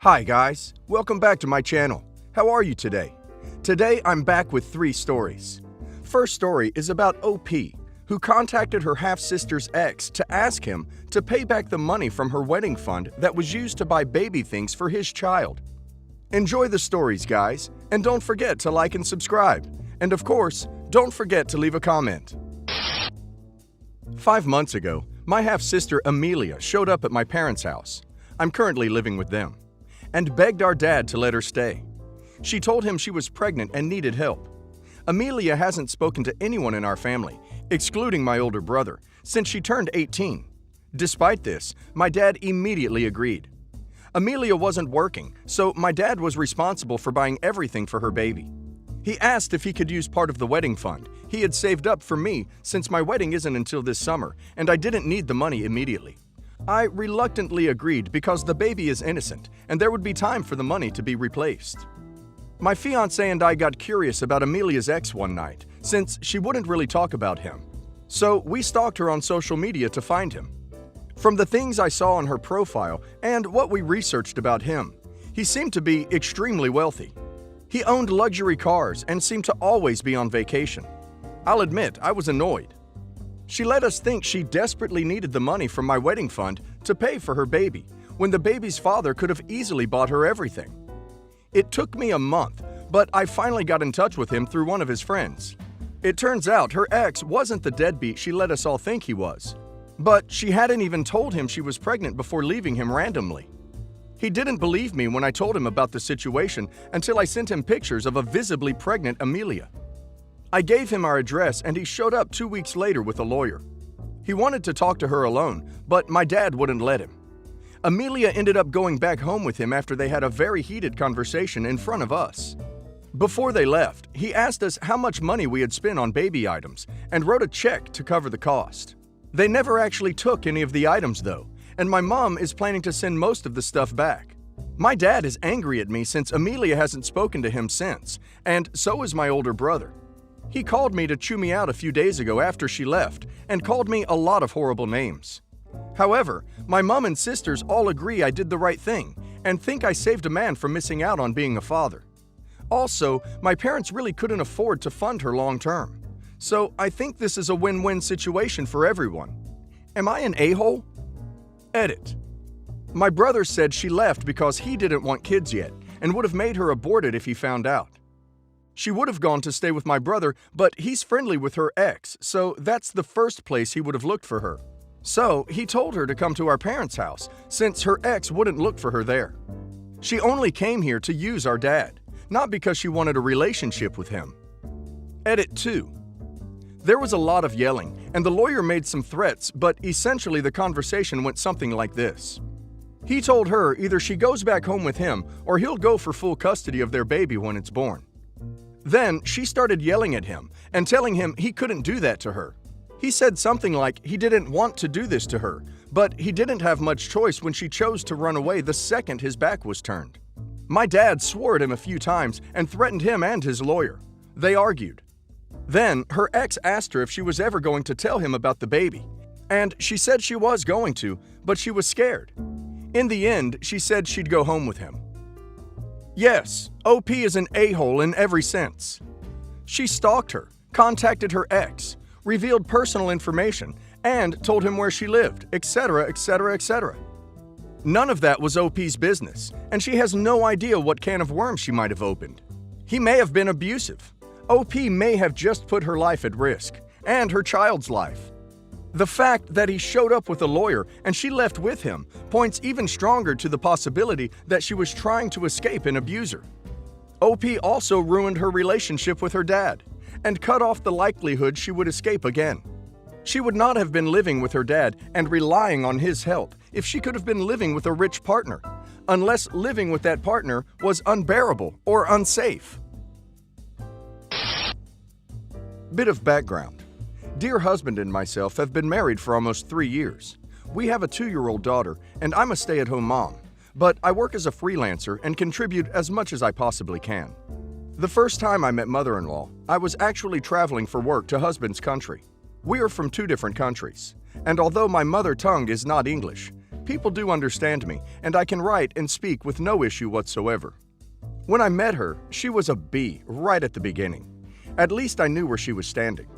Hi guys, welcome back to my channel. How are you today? Today I'm back with 3 stories. First story is about OP, who contacted her half-sister's ex to ask him to pay back the money from her wedding fund that was used to buy baby things for his child. Enjoy the stories, guys, and don't forget to like and subscribe. And of course, don't forget to leave a comment. 5 months ago, my half-sister Amelia showed up at my parents' house. I'm currently living with them, and begged our dad to let her stay. She told him she was pregnant and needed help. Amelia hasn't spoken to anyone in our family, excluding my older brother, since she turned 18. Despite this, my dad immediately agreed. Amelia wasn't working, so my dad was responsible for buying everything for her baby. He asked if he could use part of the wedding fund he had saved up for me since my wedding isn't until this summer and I didn't need the money immediately. I reluctantly agreed because the baby is innocent and there would be time for the money to be replaced. My fiancé and I got curious about Amelia's ex one night since she wouldn't really talk about him. So we stalked her on social media to find him. From the things I saw on her profile and what we researched about him, he seemed to be extremely wealthy. He owned luxury cars and seemed to always be on vacation. I'll admit, I was annoyed. She let us think she desperately needed the money from my wedding fund to pay for her baby, when the baby's father could have easily bought her everything. It took me a month, but I finally got in touch with him through one of his friends. It turns out her ex wasn't the deadbeat she let us all think he was, but she hadn't even told him she was pregnant before leaving him randomly. He didn't believe me when I told him about the situation until I sent him pictures of a visibly pregnant Amelia. I gave him our address and he showed up 2 weeks later with a lawyer. He wanted to talk to her alone, but my dad wouldn't let him. Amelia ended up going back home with him after they had a very heated conversation in front of us. Before they left, he asked us how much money we had spent on baby items and wrote a check to cover the cost. They never actually took any of the items though, and my mom is planning to send most of the stuff back. My dad is angry at me since Amelia hasn't spoken to him since, and so is my older brother. He called me to chew me out a few days ago after she left and called me a lot of horrible names. However, my mom and sisters all agree I did the right thing and think I saved a man from missing out on being a father. Also, my parents really couldn't afford to fund her long term. So I think this is a win-win situation for everyone. Am I an a-hole? Edit. My brother said she left because he didn't want kids yet and would have made her abort it if he found out. She would have gone to stay with my brother, but he's friendly with her ex, so that's the first place he would have looked for her. So he told her to come to our parents' house, since her ex wouldn't look for her there. She only came here to use our dad, not because she wanted a relationship with him. Edit 2. There was a lot of yelling, and the lawyer made some threats, but essentially the conversation went something like this. He told her either she goes back home with him or he'll go for full custody of their baby when it's born. Then she started yelling at him and telling him he couldn't do that to her. He said something like he didn't want to do this to her, but he didn't have much choice when she chose to run away the second his back was turned. My dad swore at him a few times and threatened him and his lawyer. They argued. Then her ex asked her if she was ever going to tell him about the baby, and she said she was going to, but she was scared. In the end, she said she'd go home with him. Yes, OP is an a-hole in every sense. She stalked her, contacted her ex, revealed personal information, and told him where she lived, etc., etc., etc. None of that was OP's business, and she has no idea what can of worms she might have opened. He may have been abusive. OP may have just put her life at risk, and her child's life. The fact that he showed up with a lawyer and she left with him points even stronger to the possibility that she was trying to escape an abuser. OP also ruined her relationship with her dad and cut off the likelihood she would escape again. She would not have been living with her dad and relying on his help if she could have been living with a rich partner, unless living with that partner was unbearable or unsafe. Bit of background. Dear husband and myself have been married for almost 3 years. We have a 2-year-old daughter, and I'm a stay-at-home mom, but I work as a freelancer and contribute as much as I possibly can. The first time I met mother-in-law, I was actually traveling for work to husband's country. We are from 2 different countries, and although my mother tongue is not English, People do understand me, and I can write and speak with no issue whatsoever. When I met her, she was a B right at the beginning. At least I knew where she was standing.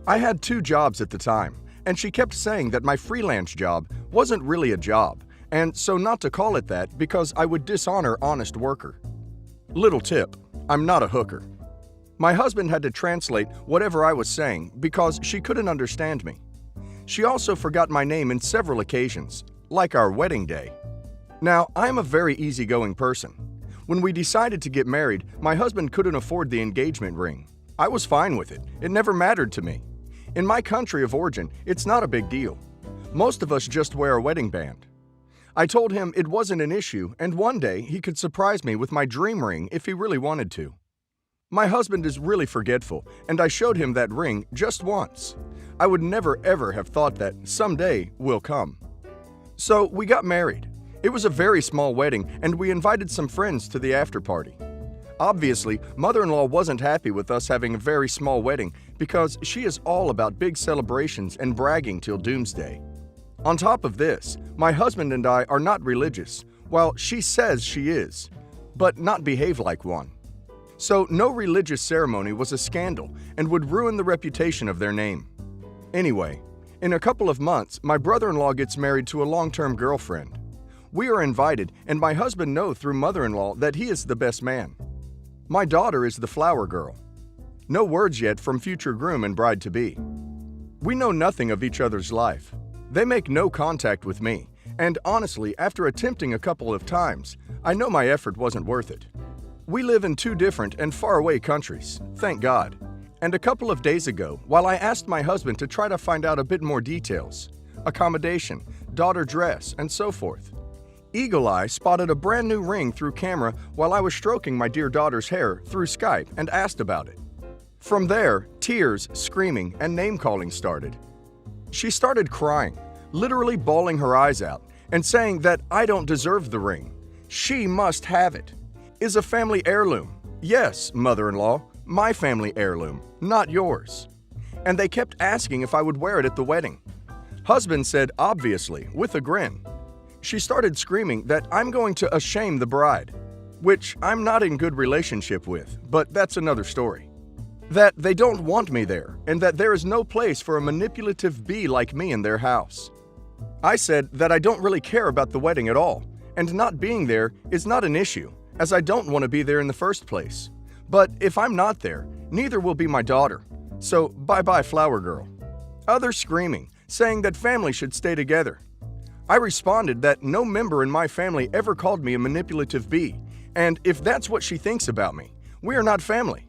I had 2 jobs at the time, and she kept saying that my freelance job wasn't really a job, and so not to call it that because I would dishonor honest worker. Little tip, I'm not a hooker. My husband had to translate whatever I was saying because she couldn't understand me. She also forgot my name in several occasions, like our wedding day. Now, I'm a very easygoing person. When we decided to get married, my husband couldn't afford the engagement ring. I was fine with it. It never mattered to me. In my country of origin, it's not a big deal. Most of us just wear a wedding band. I told him it wasn't an issue, and one day he could surprise me with my dream ring if he really wanted to. My husband is really forgetful, and I showed him that ring just once. I would never ever have thought that someday will come. So we got married. It was a very small wedding, and we invited some friends to the after party. Obviously, mother-in-law wasn't happy with us having a very small wedding because she is all about big celebrations and bragging till doomsday. On top of this, my husband and I are not religious, while she says she is, but not behave like one. So no religious ceremony was a scandal and would ruin the reputation of their name. Anyway, in a couple of months, my brother-in-law gets married to a long-term girlfriend. We are invited, and my husband knows through mother-in-law that he is the best man. My daughter is the flower girl. No words yet from future groom and bride-to-be. We know nothing of each other's life. They make no contact with me, and honestly, after attempting a couple of times, I know my effort wasn't worth it. We live in 2 different and faraway countries, thank God. And a couple of days ago, while I asked my husband to try to find out a bit more details, accommodation, daughter dress, and so forth, Eagle Eye spotted a brand new ring through camera while I was stroking my dear daughter's hair through Skype and asked about it. From there, tears, screaming, and name-calling started. She started crying, literally bawling her eyes out, and saying that I don't deserve the ring. She must have it. Is a family heirloom. Yes, mother-in-law, my family heirloom, not yours. And they kept asking if I would wear it at the wedding. Husband said obviously, with a grin. She started screaming that I'm going to shame the bride, which I'm not in good relationship with, but that's another story. That they don't want me there, and that there is no place for a manipulative bee like me in their house. I said that I don't really care about the wedding at all, and not being there is not an issue, as I don't want to be there in the first place. But if I'm not there, neither will be my daughter. So bye-bye, flower girl. Others screaming, saying that family should stay together. I responded that no member in my family ever called me a manipulative bee, and if that's what she thinks about me, we are not family.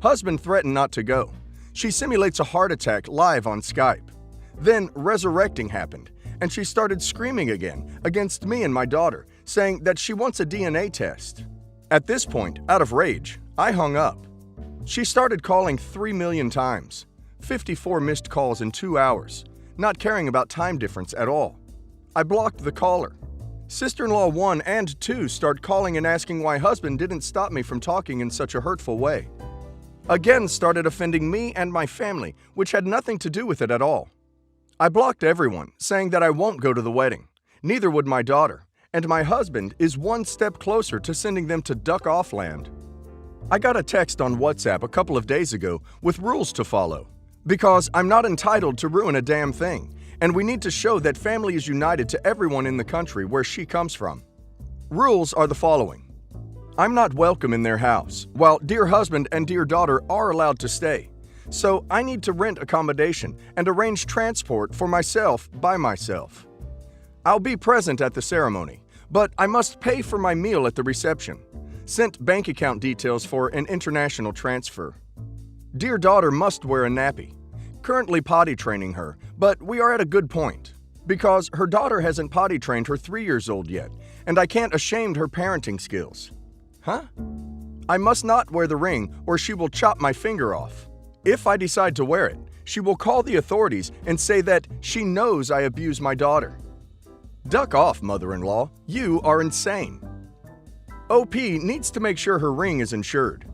Husband threatened not to go. She simulates a heart attack live on Skype. Then resurrecting happened, and she started screaming again against me and my daughter, saying that she wants a DNA test. At this point, out of rage, I hung up. She started calling 3 million times, 54 missed calls in 2 hours, not caring about time difference at all. I blocked the caller. Sister-in-law 1 and 2 start calling and asking why husband didn't stop me from talking in such a hurtful way. Again started offending me and my family, which had nothing to do with it at all. I blocked everyone, saying that I won't go to the wedding. Neither would my daughter, and my husband is one step closer to sending them to duck off land. I got a text on WhatsApp a couple of days ago with rules to follow, because I'm not entitled to ruin a damn thing, and we need to show that family is united to everyone in the country where she comes from. Rules are the following. I'm not welcome in their house, while dear husband and dear daughter are allowed to stay. So I need to rent accommodation and arrange transport for myself by myself. I'll be present at the ceremony, but I must pay for my meal at the reception. Sent bank account details for an international transfer. Dear daughter must wear a nappy. Currently potty training her, but we are at a good point, because her daughter hasn't potty trained her 3-year-old yet, and I can't ashamed her parenting skills. Huh? I must not wear the ring or she will chop my finger off. If I decide to wear it, she will call the authorities and say that she knows I abuse my daughter. Duck off, mother-in-law. You are insane. OP needs to make sure her ring is insured.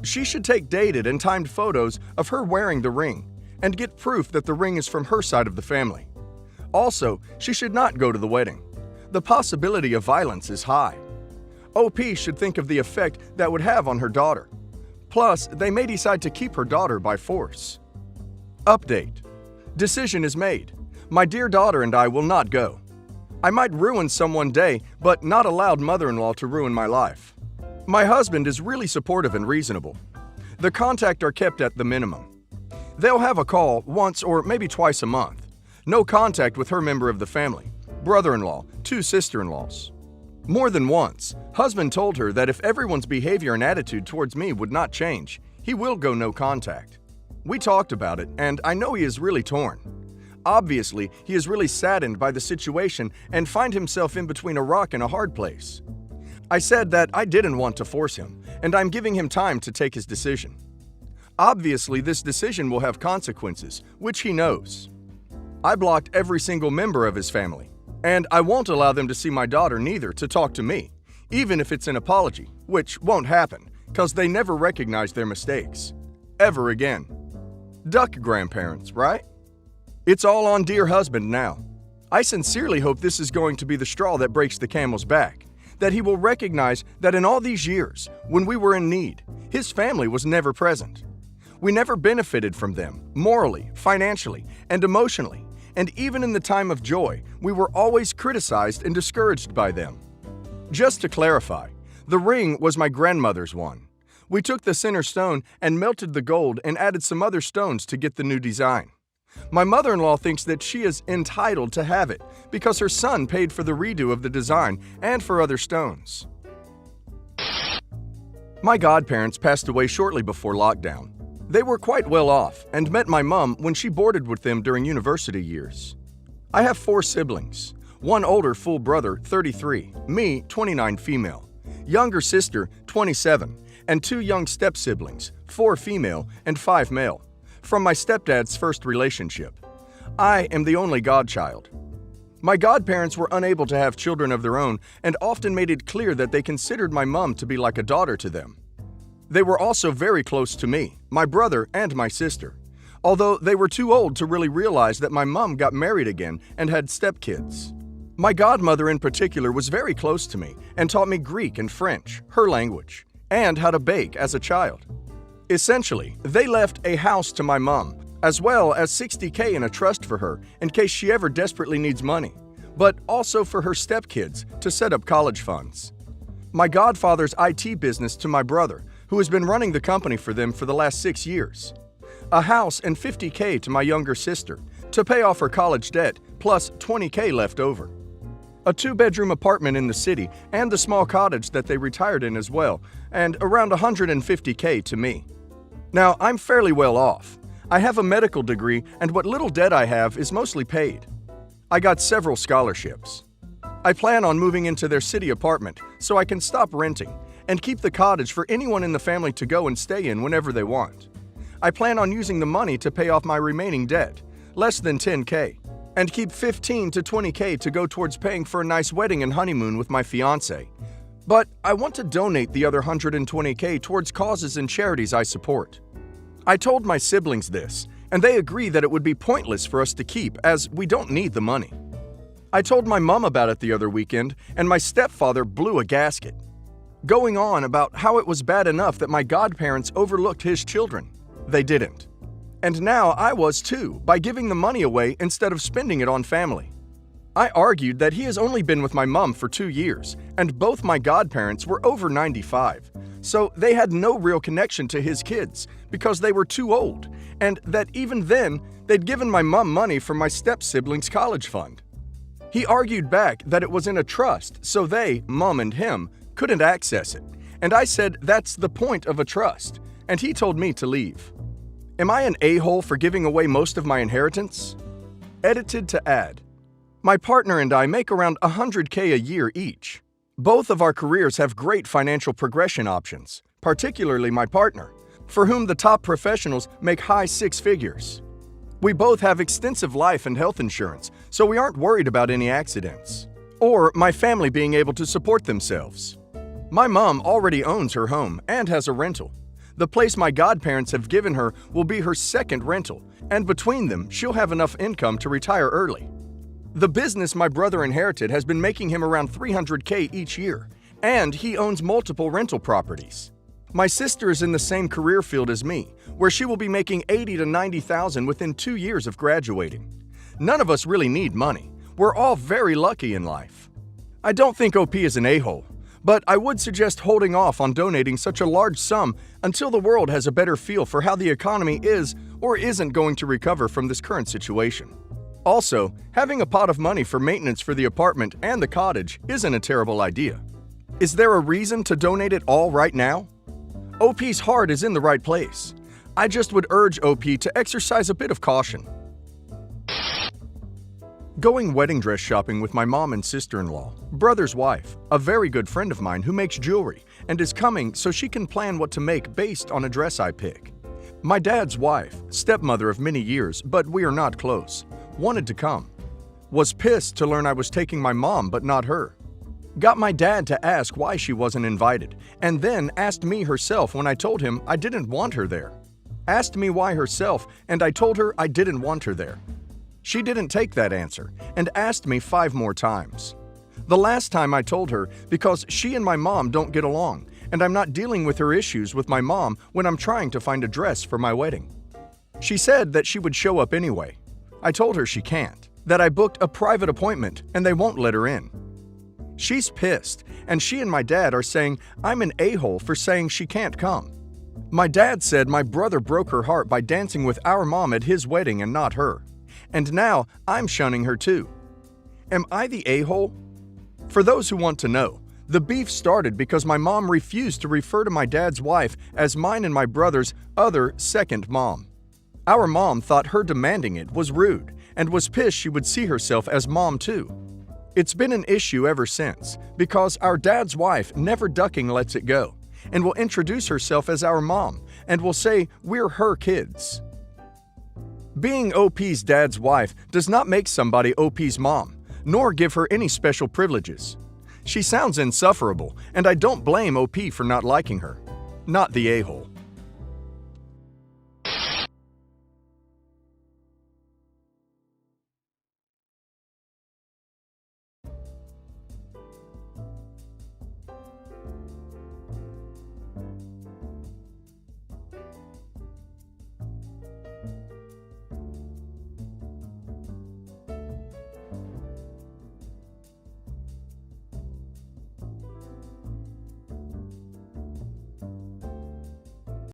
She should take dated and timed photos of her wearing the ring and get proof that the ring is from her side of the family. Also, she should not go to the wedding. the possibility of violence is high. OP should think of the effect that would have on her daughter. Plus, they may decide to keep her daughter by force. Update. Decision is made. My dear daughter and I will not go. I might ruin someone day, but not allowed mother-in-law to ruin my life. My husband is really supportive and reasonable. The contact are kept at the minimum. They'll have a call once or maybe twice a month. No contact with her member of the family, brother-in-law, 2 sister-in-laws. More than once, husband told her that if everyone's behavior and attitude towards me would not change, he will go no contact. We talked about it, and I know he is really torn. Obviously, he is really saddened by the situation and find himself in between a rock and a hard place. I said that I didn't want to force him, and I'm giving him time to take his decision. Obviously, this decision will have consequences, which he knows. I blocked every single member of his family, and I won't allow them to see my daughter neither to talk to me, even if it's an apology, which won't happen, cause they never recognize their mistakes. Ever again. Duck grandparents, right? It's all on dear husband now. I sincerely hope this is going to be the straw that breaks the camel's back, that he will recognize that in all these years, when we were in need, his family was never present. We never benefited from them, morally, financially, and emotionally, and even in the time of joy, we were always criticized and discouraged by them. Just to clarify, the ring was my grandmother's one. We took the center stone and melted the gold and added some other stones to get the new design. My mother-in-law thinks that she is entitled to have it because her son paid for the redo of the design and for other stones. My godparents passed away shortly before lockdown. They were quite well off and met my mom when she boarded with them during university years. I have 4 siblings, 1 older full brother, 33, me, 29 female, younger sister, 27, and 2 young step-siblings, 4 female and 5 male, from my stepdad's first relationship. I am the only godchild. My godparents were unable to have children of their own and often made it clear that they considered my mom to be like a daughter to them. They were also very close to me, my brother, and my sister, although they were too old to really realize that my mom got married again and had stepkids. My godmother in particular was very close to me and taught me Greek and French, her language, and how to bake as a child. Essentially, they left a house to my mom, as well as $60K in a trust for her in case she ever desperately needs money, but also for her stepkids to set up college funds. My godfather's IT business to my brother, who has been running the company for them for the last 6 years. A house and $50K to my younger sister to pay off her college debt, plus $20K left over. A 2-bedroom apartment in the city and the small cottage that they retired in as well, and around $150K to me. Now, I'm fairly well off. I have a medical degree and what little debt I have is mostly paid. I got several scholarships. I plan on moving into their city apartment so I can stop renting and keep the cottage for anyone in the family to go and stay in whenever they want. I plan on using the money to pay off my remaining debt, less than $10K, and keep $15 to $20K to go towards paying for a nice wedding and honeymoon with my fiancé. But I want to donate the other $120K towards causes and charities I support. I told my siblings this, and they agree that it would be pointless for us to keep as we don't need the money. I told my mom about it the other weekend, and my stepfather blew a gasket, going on about how it was bad enough that my godparents overlooked his children. They didn't. And now I was too, by giving the money away instead of spending it on family. I argued that he has only been with my mom for 2 years, and both my godparents were over 95, so they had no real connection to his kids because they were too old, and that even then, they'd given my mom money from my step-siblings' college fund. He argued back that it was in a trust, so they, mom and him, couldn't access it, and I said that's the point of a trust, and he told me to leave. Am I an a-hole for giving away most of my inheritance? Edited to add. My partner and I make around $100K a year each. Both of our careers have great financial progression options, particularly my partner, for whom the top professionals make high 6 figures. We both have extensive life and health insurance, so we aren't worried about any accidents, or my family being able to support themselves. My mom already owns her home and has a rental. The place my godparents have given her will be her second rental, and between them, she'll have enough income to retire early. The business my brother inherited has been making him around $300K each year, and he owns multiple rental properties. My sister is in the same career field as me, where she will be making $80,000 to $90,000 within 2 years of graduating. None of us really need money. We're all very lucky in life. I don't think OP is an a-hole, but I would suggest holding off on donating such a large sum until the world has a better feel for how the economy is or isn't going to recover from this current situation. Also, having a pot of money for maintenance for the apartment and the cottage isn't a terrible idea. Is there a reason to donate it all right now? OP's heart is in the right place. I just would urge OP to exercise a bit of caution. Going wedding dress shopping with my mom and sister-in-law, brother's wife, a very good friend of mine who makes jewelry and is coming so she can plan what to make based on a dress I pick. My dad's wife, stepmother of many years, but we are not close, wanted to come. Was pissed to learn I was taking my mom but not her. Got my dad to ask why she wasn't invited, and then asked me herself when I told him I didn't want her there. Asked me why herself, and I told her I didn't want her there. She didn't take that answer and asked me 5 more times. The last time I told her because she and my mom don't get along, and I'm not dealing with her issues with my mom when I'm trying to find a dress for my wedding. She said that she would show up anyway. I told her she can't, that I booked a private appointment and they won't let her in. She's pissed, and she and my dad are saying I'm an a-hole for saying she can't come. My dad said my brother broke her heart by dancing with our mom at his wedding and not her. And now I'm shunning her too. Am I the a-hole? For those who want to know, the beef started because my mom refused to refer to my dad's wife as mine and my brother's other second mom. Our mom thought her demanding it was rude and was pissed she would see herself as mom too. It's been an issue ever since because our dad's wife never ducking lets it go and will introduce herself as our mom and will say we're her kids. Being OP's dad's wife does not make somebody OP's mom, nor give her any special privileges. She sounds insufferable, and I don't blame OP for not liking her. Not the a-hole.